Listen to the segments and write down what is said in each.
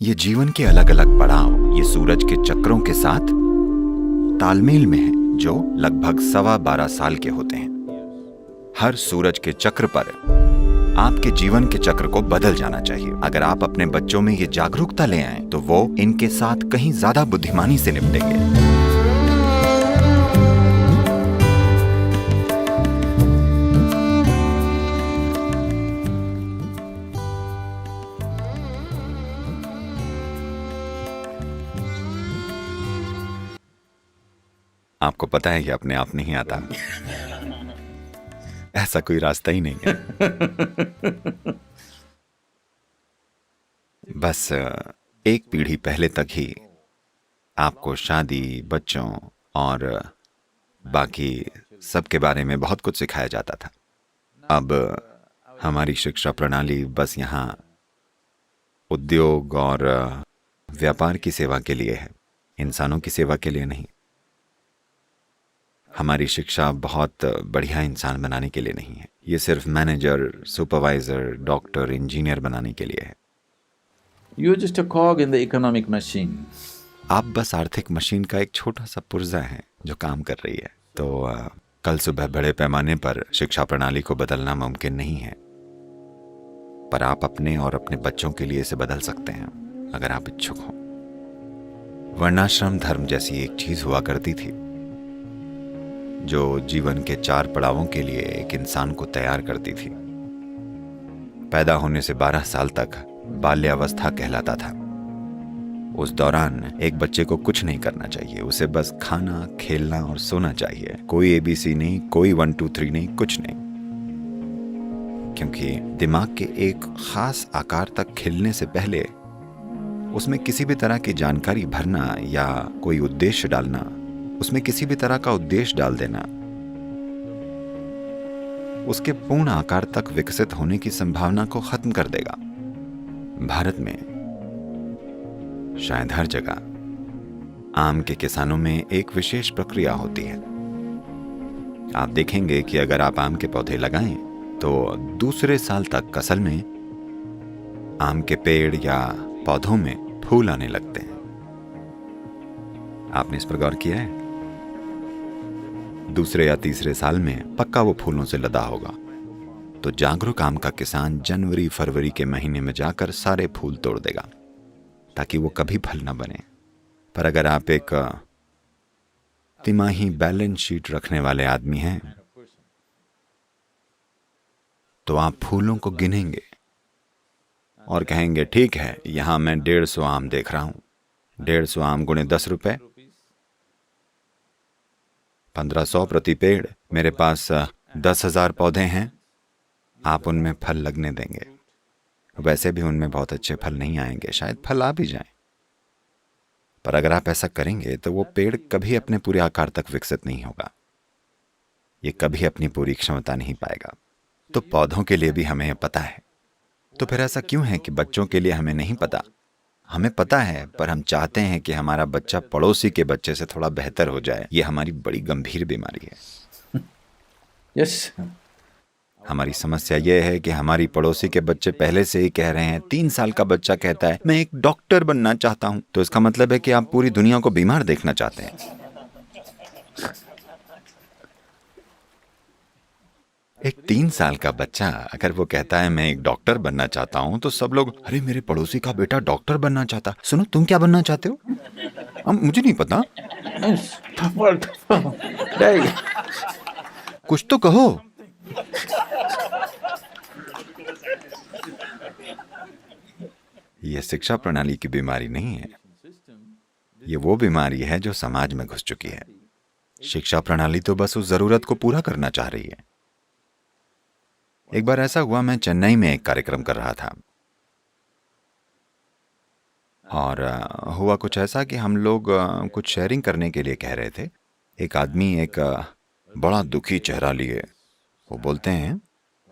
ये जीवन के अलग अलग पड़ाव ये सूरज के चक्रों के साथ तालमेल में है, जो लगभग 12.25 साल के होते हैं। हर सूरज के चक्र पर आपके जीवन के चक्र को बदल जाना चाहिए। अगर आप अपने बच्चों में ये जागरूकता ले आए तो वो इनके साथ कहीं ज्यादा बुद्धिमानी से निपटेंगे। आपको पता है, ये अपने आप नहीं आता। ऐसा कोई रास्ता ही नहीं है। बस एक पीढ़ी पहले तक ही आपको शादी, बच्चों और बाकी सब के बारे में बहुत कुछ सिखाया जाता था। अब हमारी शिक्षा प्रणाली बस यहाँ उद्योग और व्यापार की सेवा के लिए है, इंसानों की सेवा के लिए नहीं। हमारी शिक्षा बहुत बढ़िया इंसान बनाने के लिए नहीं है। ये सिर्फ मैनेजर, सुपरवाइजर, डॉक्टर, इंजीनियर बनाने के लिए है। You're just a cog in the economic machine. आप बस आर्थिक मशीन का एक छोटा सा पुर्जा है जो काम कर रही है। तो कल सुबह बड़े पैमाने पर शिक्षा प्रणाली को बदलना मुमकिन नहीं है, पर आप अपने और अपने बच्चों के लिए इसे बदल सकते हैं अगर आप इच्छुक हो। वर्णाश्रम धर्म जैसी एक चीज हुआ करती थी जो जीवन के 4 पड़ावों के लिए एक इंसान को तैयार करती थी। पैदा होने से 12 साल तक बाल्यावस्था कहलाता था। उस दौरान एक बच्चे को कुछ नहीं करना चाहिए, उसे बस खाना, खेलना और सोना चाहिए। कोई ABC नहीं, कोई 1 2 3 नहीं, कुछ नहीं। क्योंकि दिमाग के एक खास आकार तक खिलने से पहले उसमें किसी भी तरह की जानकारी भरना या कोई उद्देश्य डालना, उसमें किसी भी तरह का उद्देश्य डाल देना, उसके पूर्ण आकार तक विकसित होने की संभावना को खत्म कर देगा। भारत में शायद हर जगह आम के किसानों में एक विशेष प्रक्रिया होती है। आप देखेंगे कि अगर आप आम के पौधे लगाएं तो दूसरे साल तक असल में आम के पेड़ या पौधों में फूल आने लगते हैं। आपने इस पर गौर किया है? दूसरे या तीसरे साल में पक्का वो फूलों से लदा होगा। तो जागरूक आम का किसान जनवरी फरवरी के महीने में जाकर सारे फूल तोड़ देगा ताकि वो कभी फल ना बने। पर अगर आप एक तिमाही बैलेंस शीट रखने वाले आदमी हैं तो आप फूलों को गिनेंगे और कहेंगे, ठीक है, यहां मैं 150 आम देख रहा हूं। 150 आम गुणे 10 रुपए, 1500 प्रति पेड़। मेरे पास 10,000 पौधे हैं। आप उनमें फल लगने देंगे। वैसे भी उनमें बहुत अच्छे फल नहीं आएंगे, शायद फल आ भी जाएं। पर अगर आप ऐसा करेंगे तो वो पेड़ कभी अपने पूरे आकार तक विकसित नहीं होगा। ये कभी अपनी पूरी क्षमता नहीं पाएगा। तो पौधों के लिए भी हमें पता है। तो फिर ऐसा क्यों है कि बच्चों के लिए हमें नहीं पता? हमें पता है, पर हम चाहते हैं कि हमारा बच्चा पड़ोसी के बच्चे से थोड़ा बेहतर हो जाए। ये हमारी बड़ी गंभीर बीमारी है। Yes. हमारी समस्या यह है कि हमारी पड़ोसी के बच्चे पहले से ही कह रहे हैं। 3 साल का बच्चा कहता है, मैं एक डॉक्टर बनना चाहता हूं। तो इसका मतलब है कि आप पूरी दुनिया को बीमार देखना चाहते हैं। एक 3 साल का बच्चा अगर वो कहता है मैं एक डॉक्टर बनना चाहता हूं तो सब लोग, अरे मेरे पड़ोसी का बेटा डॉक्टर बनना चाहता। सुनो, तुम क्या बनना चाहते हो? मुझे नहीं पता। कुछ तो कहो। यह शिक्षा प्रणाली की बीमारी नहीं है, ये वो बीमारी है जो समाज में घुस चुकी है। शिक्षा प्रणाली तो बस उस जरूरत को पूरा करना चाह रही है। एक बार ऐसा हुआ, मैं चेन्नई में एक कार्यक्रम कर रहा था और हुआ कुछ ऐसा कि हम लोग कुछ शेयरिंग करने के लिए कह रहे थे। एक आदमी एक बड़ा दुखी चेहरा लिए वो बोलते हैं,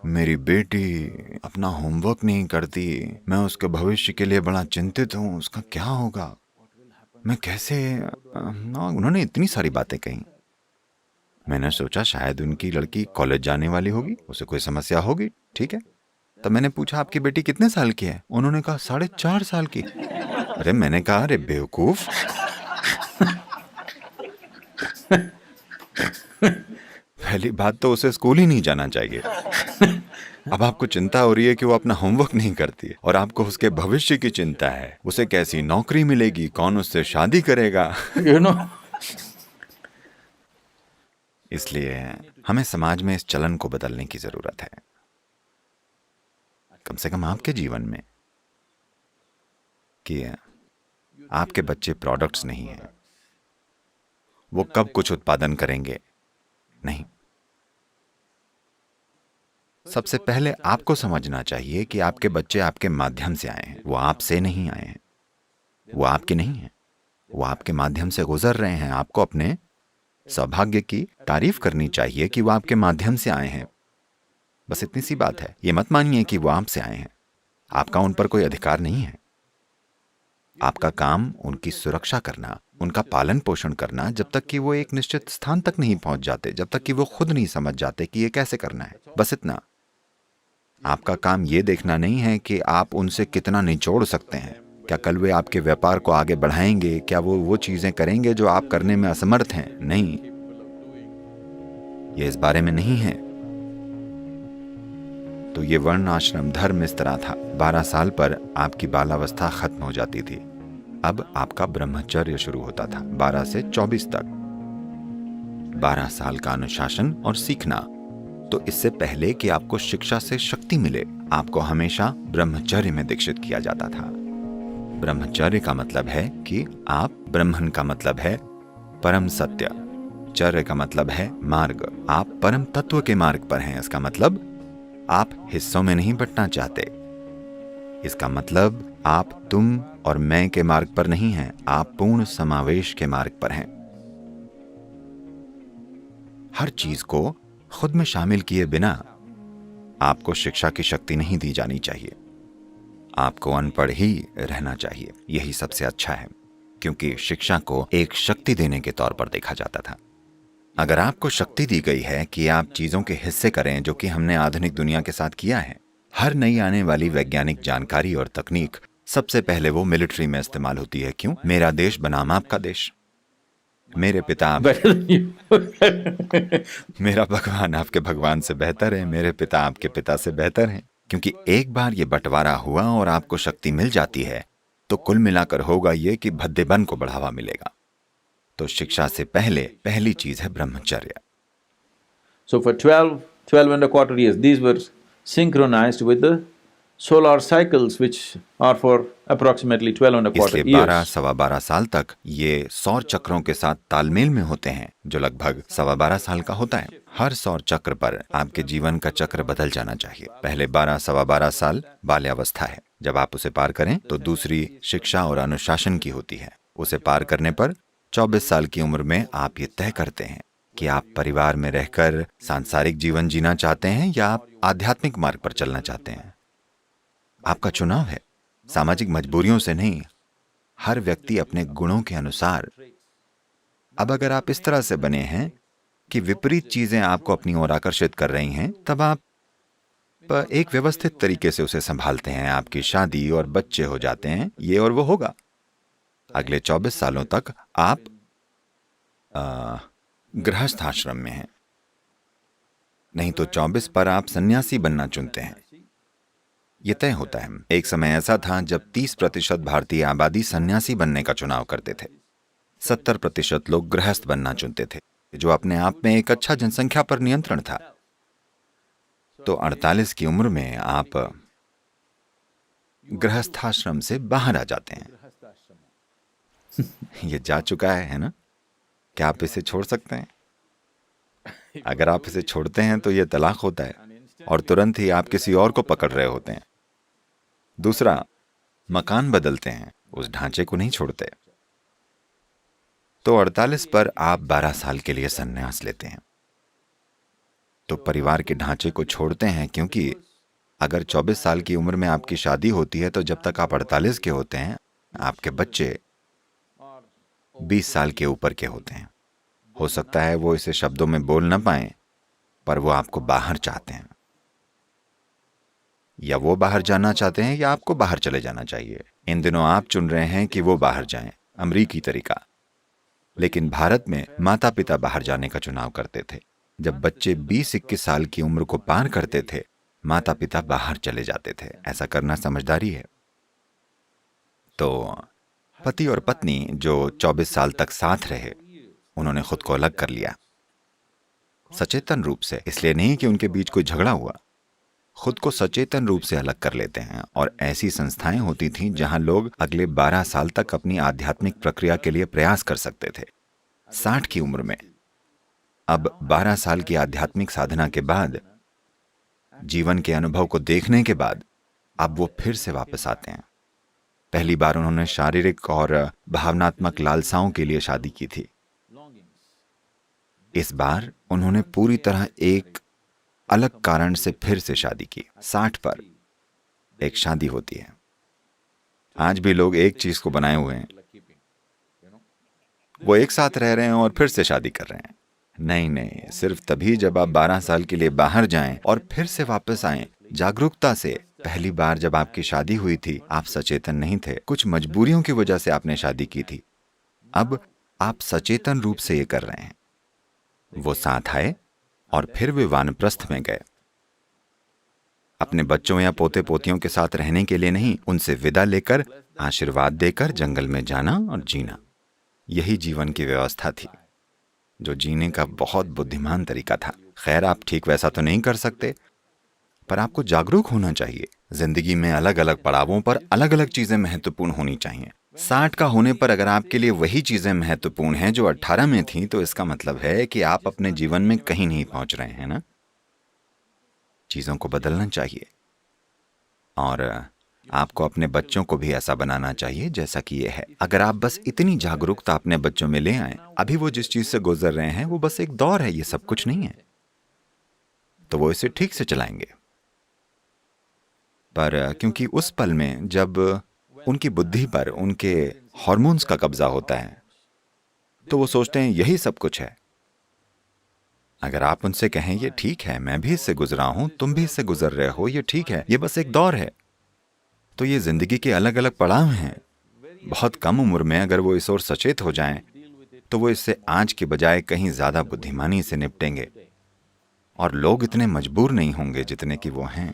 मेरी बेटी अपना होमवर्क नहीं करती, मैं उसके भविष्य के लिए बड़ा चिंतित हूँ, उसका क्या होगा, मैं कैसे। उन्होंने इतनी सारी बातें कही। मैंने सोचा शायद उनकी लड़की कॉलेज जाने वाली होगी, उसे कोई समस्या होगी। ठीक है, तब मैंने पूछा, आपकी बेटी कितने साल की है? उन्होंने कहा 4.5 साल की। अरे मैंने कहा, अरे बेवकूफ। पहली बात तो उसे स्कूल ही नहीं जाना चाहिए। अब आपको चिंता हो रही है कि वो अपना होमवर्क नहीं करती है, और आपको उसके भविष्य की चिंता है, उसे कैसी नौकरी मिलेगी, कौन उससे शादी करेगा। You know, इसलिए हमें समाज में इस चलन को बदलने की जरूरत है, कम से कम आपके जीवन में, कि आपके बच्चे प्रोडक्ट्स नहीं हैं। वो कब कुछ उत्पादन करेंगे, नहीं। सबसे पहले आपको समझना चाहिए कि आपके बच्चे आपके माध्यम से आए हैं, वो आपसे नहीं आए हैं। वो आपके नहीं हैं, वो आपके माध्यम से गुजर रहे हैं। आपको अपने सौभाग्य की तारीफ करनी चाहिए कि वो आपके माध्यम से आए हैं। बस इतनी सी बात है। ये मत मानिए कि वो आपसे आए हैं। आपका उन पर कोई अधिकार नहीं है। आपका काम उनकी सुरक्षा करना, उनका पालन पोषण करना, जब तक कि वो एक निश्चित स्थान तक नहीं पहुंच जाते, जब तक कि वो खुद नहीं समझ जाते कि ये कैसे करना है। बस इतना। आपका काम ये देखना नहीं है कि आप उनसे कितना निचोड़ सकते हैं। क्या कल वे आपके व्यापार को आगे बढ़ाएंगे? क्या वो चीजें करेंगे जो आप करने में असमर्थ हैं? नहीं, ये इस बारे में नहीं है। तो ये वर्ण आश्रम धर्म इस तरह था। 12 साल पर आपकी बालावस्था खत्म हो जाती थी। अब आपका ब्रह्मचर्य शुरू होता था 12 से 24 तक। 12 साल का अनुशासन और सीखना। तो इससे पहले कि आपको शिक्षा से शक्ति मिले, आपको हमेशा ब्रह्मचर्य में दीक्षित किया जाता था। ब्रह्मचर्य का मतलब है कि आप, ब्रह्मन का मतलब है परम सत्य, चर्य का मतलब है मार्ग। आप परम तत्व के मार्ग पर हैं। इसका मतलब आप हिस्सों में नहीं बंटना चाहते। इसका मतलब आप तुम और मैं के मार्ग पर नहीं हैं, आप पूर्ण समावेश के मार्ग पर हैं। हर चीज को खुद में शामिल किए बिना आपको शिक्षा की शक्ति नहीं दी जानी चाहिए। आपको अनपढ़ ही रहना चाहिए। यही सबसे अच्छा है, क्योंकि शिक्षा को एक शक्ति देने के तौर पर देखा जाता था। अगर आपको शक्ति दी गई है कि आप चीजों के हिस्से करें, जो कि हमने आधुनिक दुनिया के साथ किया है, हर नई आने वाली वैज्ञानिक जानकारी और तकनीक सबसे पहले वो मिलिट्री में इस्तेमाल होती है। क्यों? मेरा देश बनाम आपका देश। मेरे पिता better than you. मेरा भगवान आपके भगवान से बेहतर है, मेरे पिता आपके पिता से बेहतर हैं। क्योंकि एक बार ये बंटवारा हुआ और आपको शक्ति मिल जाती है, तो कुल मिलाकर होगा ये कि भद्देपन को बढ़ावा मिलेगा। तो शिक्षा से पहले पहली चीज है ब्रह्मचर्य। So for 12 and a quarter years, these were synchronized with the solar cycles, which are for approximately 12 and a quarter इसलिए 12 years. सवा 12 साल तक ये सौर चक्रों के साथ तालमेल में होते हैं, जो लगभग सवा 12 साल का होता है। हर सौर चक्र पर आपके जीवन का चक्र बदल जाना चाहिए। पहले 12 सवा 12 साल बाल्यावस्था है। जब आप उसे पार करें तो दूसरी शिक्षा और अनुशासन की होती है। उसे पार करने पर 24 साल की उम्र में आप ये तय करते हैं कि आप परिवार में रहकर सांसारिक जीवन जीना चाहते हैं या आप आध्यात्मिक मार्ग पर चलना चाहते हैं। आपका चुनाव है, सामाजिक मजबूरियों से नहीं। हर व्यक्ति अपने गुणों के अनुसार। अब अगर आप इस तरह से बने हैं कि विपरीत चीजें आपको अपनी ओर आकर्षित कर रही हैं, तब आप एक व्यवस्थित तरीके से उसे संभालते हैं। आपकी शादी और बच्चे हो जाते हैं, ये और वो होगा। अगले 24 सालों तक आप गृहस्थ आश्रम में हैं। नहीं तो 24 पर आप सन्यासी बनना चुनते हैं। यह तय होता है। एक समय ऐसा था जब 30% भारतीय आबादी सन्यासी बनने का चुनाव करते थे। 70% लोग गृहस्थ बनना चुनते थे, जो अपने आप में एक अच्छा जनसंख्या पर नियंत्रण था। तो 48 की उम्र में आप गृहस्थाश्रम से बाहर आ जाते हैं। ये जा चुका है ना? क्या आप इसे छोड़ सकते हैं? अगर आप इसे छोड़ते हैं तो यह तलाक होता है और तुरंत ही आप किसी और को पकड़ रहे होते हैं। दूसरा, मकान बदलते हैं, उस ढांचे को नहीं छोड़ते। तो 48 पर आप 12 साल के लिए संन्यास लेते हैं। तो परिवार के ढांचे को छोड़ते हैं, क्योंकि अगर 24 साल की उम्र में आपकी शादी होती है तो जब तक आप 48 के होते हैं, आपके बच्चे 20 साल के ऊपर के होते हैं। हो सकता है वो इसे शब्दों में बोल ना पाए, पर वो आपको बाहर चाहते हैं। या वो बाहर जाना चाहते हैं या आपको बाहर चले जाना चाहिए। इन दिनों आप चुन रहे हैं कि वो बाहर जाएं, अमरीकी तरीका। लेकिन भारत में माता पिता बाहर जाने का चुनाव करते थे। जब बच्चे 20-21 साल की उम्र को पार करते थे, माता पिता बाहर चले जाते थे। ऐसा करना समझदारी है। तो पति और पत्नी जो 24 साल तक साथ रहे, उन्होंने खुद को अलग कर लिया, सचेतन रूप से। इसलिए नहीं कि उनके बीच कोई झगड़ा हुआ, खुद को सचेतन रूप से अलग कर लेते हैं। और ऐसी संस्थाएं होती थीं जहां लोग अगले 12 साल तक अपनी आध्यात्मिक प्रक्रिया के लिए प्रयास कर सकते थे। 60 की उम्र में, अब 12 साल की आध्यात्मिक साधना के बाद, जीवन के अनुभव को देखने के बाद, अब वो फिर से वापस आते हैं। पहली बार उन्होंने शारीरिक और भावनात्मक लालसाओं के लिए शादी की थी। इस बार उन्होंने पूरी तरह एक अलग कारण से फिर से शादी की। 60 पर एक शादी होती है। आज भी लोग एक चीज को बनाए हुए हैं, वो एक साथ रह रहे हैं और फिर से शादी कर रहे हैं। नहीं, सिर्फ तभी जब आप 12 साल के लिए बाहर जाएं और फिर से वापस आएं जागरूकता से। पहली बार जब आपकी शादी हुई थी, आप सचेतन नहीं थे, कुछ मजबूरियों की वजह से आपने शादी की थी। अब आप सचेतन रूप से ये कर रहे हैं। वो साथ आए और फिर वे वानप्रस्थ में गए, अपने बच्चों या पोते पोतियों के साथ रहने के लिए नहीं, उनसे विदा लेकर, आशीर्वाद देकर जंगल में जाना और जीना। यही जीवन की व्यवस्था थी, जो जीने का बहुत बुद्धिमान तरीका था। खैर, आप ठीक वैसा तो नहीं कर सकते, पर आपको जागरूक होना चाहिए। जिंदगी में अलग अलग पड़ावों पर अलग अलग चीजें महत्वपूर्ण होनी चाहिए। 60 का होने पर अगर आपके लिए वही चीजें महत्वपूर्ण हैं जो 18 में थी, तो इसका मतलब है कि आप अपने जीवन में कहीं नहीं पहुंच रहे हैं ना। चीजों को बदलना चाहिए और आपको अपने बच्चों को भी ऐसा बनाना चाहिए जैसा कि ये है। अगर आप बस इतनी जागरूकता अपने बच्चों में ले आए, अभी वो जिस चीज से गुजर रहे हैं वो बस एक दौर है, ये सब कुछ नहीं है, तो वो इसे ठीक से चलाएंगे। पर क्योंकि उस पल में जब उनकी बुद्धि पर उनके हार्मोन्स का कब्जा होता है, तो वो सोचते हैं यही सब कुछ है। अगर आप उनसे कहें ये ठीक है, मैं भी इससे गुजरा हूं, तुम भी इससे गुजर रहे हो, ये ठीक है, ये बस एक दौर है, तो ये जिंदगी के अलग अलग पड़ाव हैं। बहुत कम उम्र में अगर वो इस ओर सचेत हो जाएं, तो वो इससे आज के बजाय कहीं ज्यादा बुद्धिमानी से निपटेंगे और लोग इतने मजबूर नहीं होंगे जितने कि वो हैं।